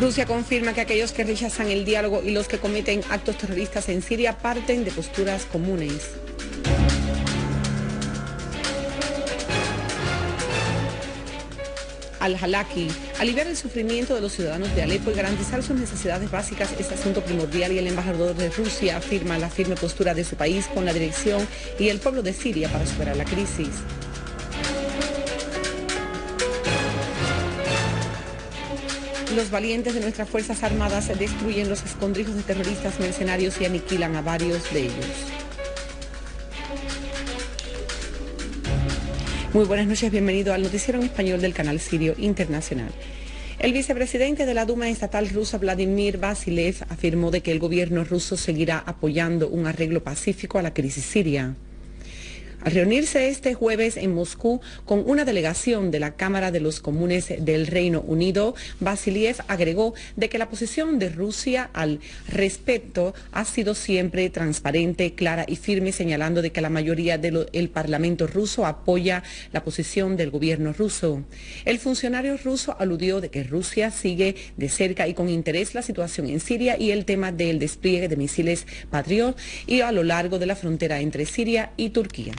Rusia confirma que aquellos que rechazan el diálogo y los que cometen actos terroristas en Siria parten de posturas comunes. Al-Halaki: aliviar el sufrimiento de los ciudadanos de Alepo y garantizar sus necesidades básicas es asunto primordial, y el embajador de Rusia afirma la firme postura de su país con la dirección y el pueblo de Siria para superar la crisis. Los valientes de nuestras Fuerzas Armadas destruyen los escondrijos de terroristas mercenarios y aniquilan a varios de ellos. Muy buenas noches, bienvenido al noticiero en español del canal Sirio Internacional. El vicepresidente de la Duma estatal rusa, Vladimir Vasilev, afirmó de que el gobierno ruso seguirá apoyando un arreglo pacífico a la crisis siria. Al reunirse este jueves en Moscú con una delegación de la Cámara de los Comunes del Reino Unido, Vasiliev agregó de que la posición de Rusia al respecto ha sido siempre transparente, clara y firme, señalando de que la mayoría del Parlamento ruso apoya la posición del gobierno ruso. El funcionario ruso aludió de que Rusia sigue de cerca y con interés la situación en Siria y el tema del despliegue de misiles Patriot y a lo largo de la frontera entre Siria y Turquía.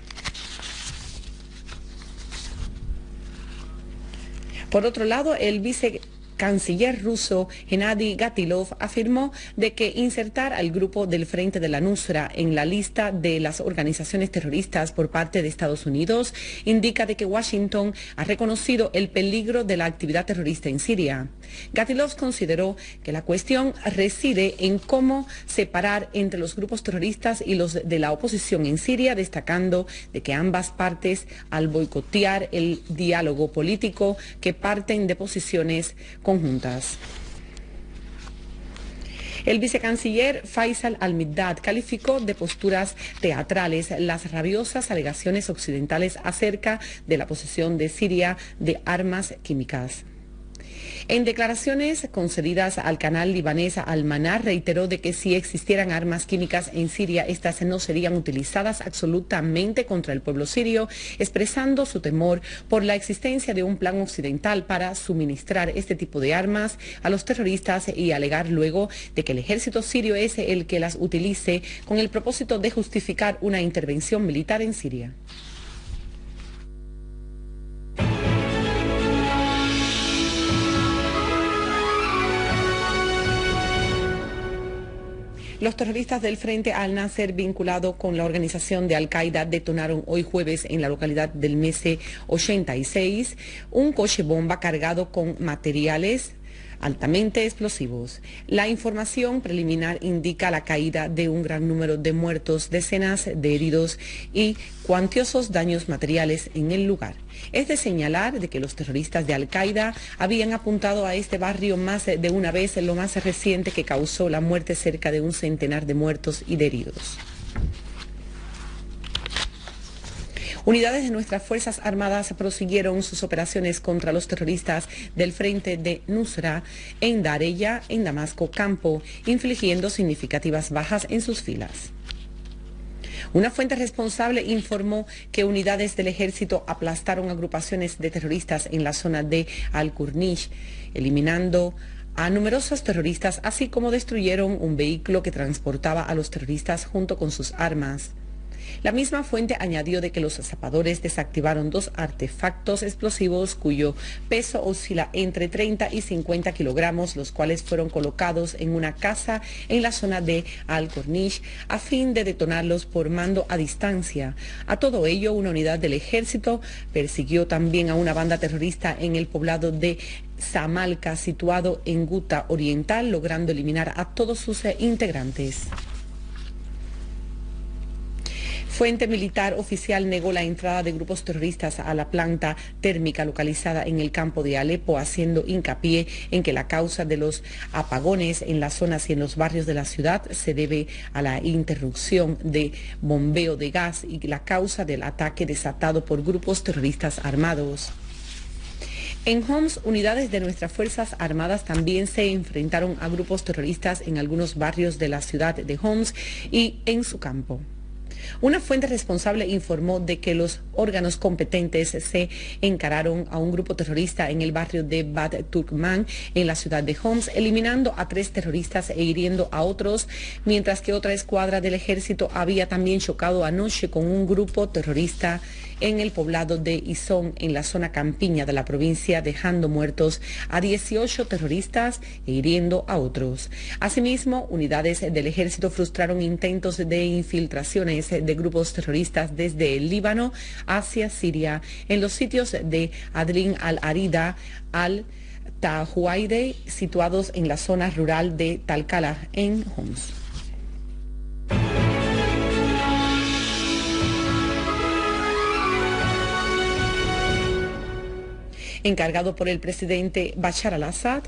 Por otro lado, el vicecanciller ruso Gennady Gatilov afirmó de que insertar al grupo del Frente de la Nusra en la lista de las organizaciones terroristas por parte de Estados Unidos indica de que Washington ha reconocido el peligro de la actividad terrorista en Siria. Gatilov consideró que la cuestión reside en cómo separar entre los grupos terroristas y los de la oposición en Siria, destacando de que ambas partes, al boicotear el diálogo político, que parten de posiciones conjuntas. El vicecanciller Faisal al-Miqdad calificó de posturas teatrales las rabiosas alegaciones occidentales acerca de la posesión de Siria de armas químicas. En declaraciones concedidas al canal libanés Al-Manar, reiteró de que si existieran armas químicas en Siria, estas no serían utilizadas absolutamente contra el pueblo sirio, expresando su temor por la existencia de un plan occidental para suministrar este tipo de armas a los terroristas y alegar luego de que el ejército sirio es el que las utilice con el propósito de justificar una intervención militar en Siria. Los terroristas del Frente al-Nasser, vinculado con la organización de Al-Qaeda, detonaron hoy jueves en la localidad del Mese 86 un coche bomba cargado con materiales altamente explosivos. La información preliminar indica la caída de un gran número de muertos, decenas de heridos y cuantiosos daños materiales en el lugar. Es de señalar de que los terroristas de Al-Qaeda habían apuntado a este barrio más de una vez, en lo más reciente que causó la muerte cerca de un centenar de muertos y de heridos. Unidades de nuestras Fuerzas Armadas prosiguieron sus operaciones contra los terroristas del Frente de Nusra en Dareya, en Damasco Campo, infligiendo significativas bajas en sus filas. Una fuente responsable informó que unidades del ejército aplastaron agrupaciones de terroristas en la zona de Al-Kurnish, eliminando a numerosos terroristas, así como destruyeron un vehículo que transportaba a los terroristas junto con sus armas. La misma fuente añadió de que los zapadores desactivaron 2 artefactos explosivos cuyo peso oscila entre 30 y 50 kilogramos, los cuales fueron colocados en una casa en la zona de Al-Corniche a fin de detonarlos por mando a distancia. A todo ello, una unidad del ejército persiguió también a una banda terrorista en el poblado de Samalca, situado en Guta Oriental, logrando eliminar a todos sus integrantes. Fuente militar oficial negó la entrada de grupos terroristas a la planta térmica localizada en el campo de Alepo, haciendo hincapié en que la causa de los apagones en las zonas y en los barrios de la ciudad se debe a la interrupción de bombeo de gas y la causa del ataque desatado por grupos terroristas armados. En Homs, unidades de nuestras Fuerzas Armadas también se enfrentaron a grupos terroristas en algunos barrios de la ciudad de Homs y en su campo. Una fuente responsable informó de que los órganos competentes se encararon a un grupo terrorista en el barrio de Bad Turkman, en la ciudad de Homs, eliminando a 3 terroristas e hiriendo a otros, mientras que otra escuadra del ejército había también chocado anoche con un grupo terrorista en el poblado de Izón, en la zona campiña de la provincia, dejando muertos a 18 terroristas e hiriendo a otros. Asimismo, unidades del ejército frustraron intentos de infiltraciones de grupos terroristas desde el Líbano hacia Siria en los sitios de Adrin al-Arida, al-Tahuaide, situados en la zona rural de Talcala, en Homs. Encargado por el presidente Bashar al-Assad,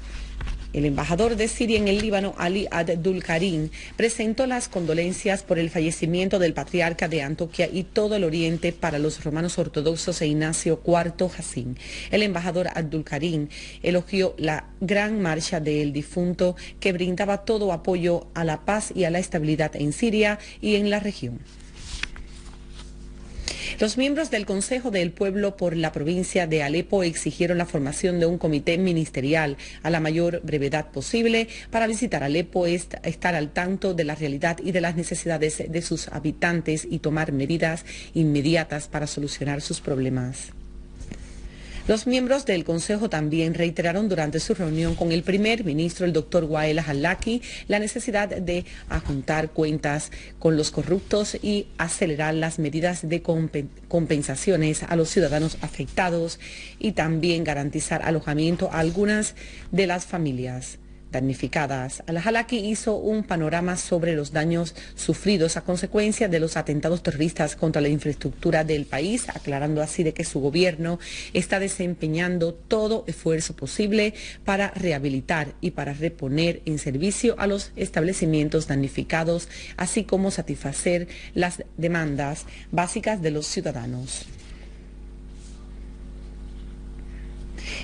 el embajador de Siria en el Líbano, Ali Abdul Karim, presentó las condolencias por el fallecimiento del patriarca de Antoquia y todo el Oriente para los romanos ortodoxos e Ignacio IV Jacín. El embajador Abdul Karim elogió la gran marcha del difunto que brindaba todo apoyo a la paz y a la estabilidad en Siria y en la región. Los miembros del Consejo del Pueblo por la provincia de Alepo exigieron la formación de un comité ministerial a la mayor brevedad posible para visitar Alepo, estar al tanto de la realidad y de las necesidades de sus habitantes y tomar medidas inmediatas para solucionar sus problemas. Los miembros del Consejo también reiteraron durante su reunión con el primer ministro, el doctor Wael al-Halaki, la necesidad de ajuntar cuentas con los corruptos y acelerar las medidas de compensaciones a los ciudadanos afectados y también garantizar alojamiento a algunas de las familias damnificadas. Al-Halaki hizo un panorama sobre los daños sufridos a consecuencia de los atentados terroristas contra la infraestructura del país, aclarando así de que su gobierno está desempeñando todo esfuerzo posible para rehabilitar y para reponer en servicio a los establecimientos damnificados, así como satisfacer las demandas básicas de los ciudadanos.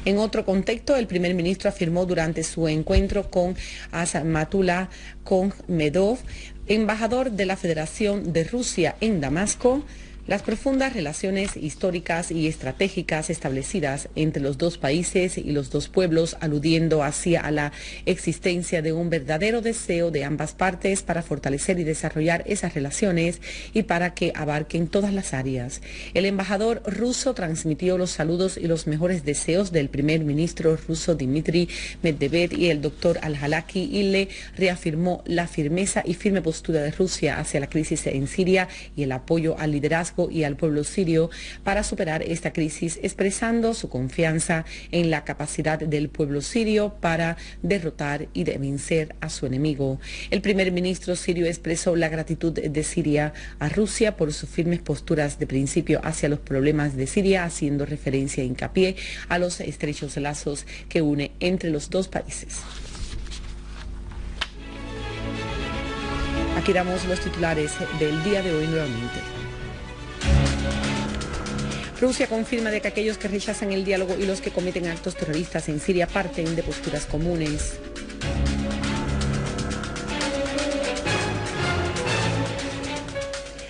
En otro contexto, el primer ministro afirmó durante su encuentro con Azmatullah Khomedov, embajador de la Federación de Rusia en Damasco, las profundas relaciones históricas y estratégicas establecidas entre los dos países y los dos pueblos, aludiendo así a la existencia de un verdadero deseo de ambas partes para fortalecer y desarrollar esas relaciones y para que abarquen todas las áreas. El embajador ruso transmitió los saludos y los mejores deseos del primer ministro ruso Dmitry Medvedev y el doctor al-Halaki y le reafirmó la firmeza y firme postura de Rusia hacia la crisis en Siria y el apoyo al liderazgo y al pueblo sirio para superar esta crisis, expresando su confianza en la capacidad del pueblo sirio para derrotar y de vencer a su enemigo. El primer ministro sirio expresó la gratitud de Siria a Rusia por sus firmes posturas de principio hacia los problemas de Siria, haciendo referencia e hincapié a los estrechos lazos que une entre los dos países. Aquí damos los titulares del día de hoy nuevamente. Rusia confirma de que aquellos que rechazan el diálogo y los que cometen actos terroristas en Siria parten de posturas comunes.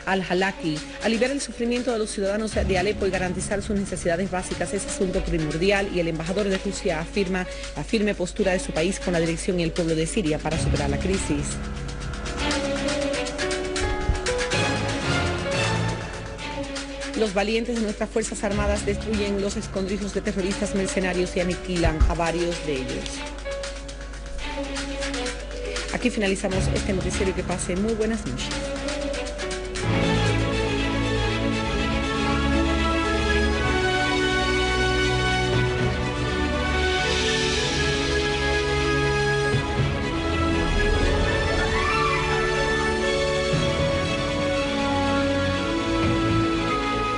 Al-Halaki, aliviar el sufrimiento de los ciudadanos de Alepo y garantizar sus necesidades básicas es asunto primordial, y el embajador de Rusia afirma la firme postura de su país con la dirección y el pueblo de Siria para superar la crisis. Los valientes de nuestras Fuerzas Armadas destruyen los escondrijos de terroristas mercenarios y aniquilan a varios de ellos. Aquí finalizamos este noticiero y que pase muy buenas noches.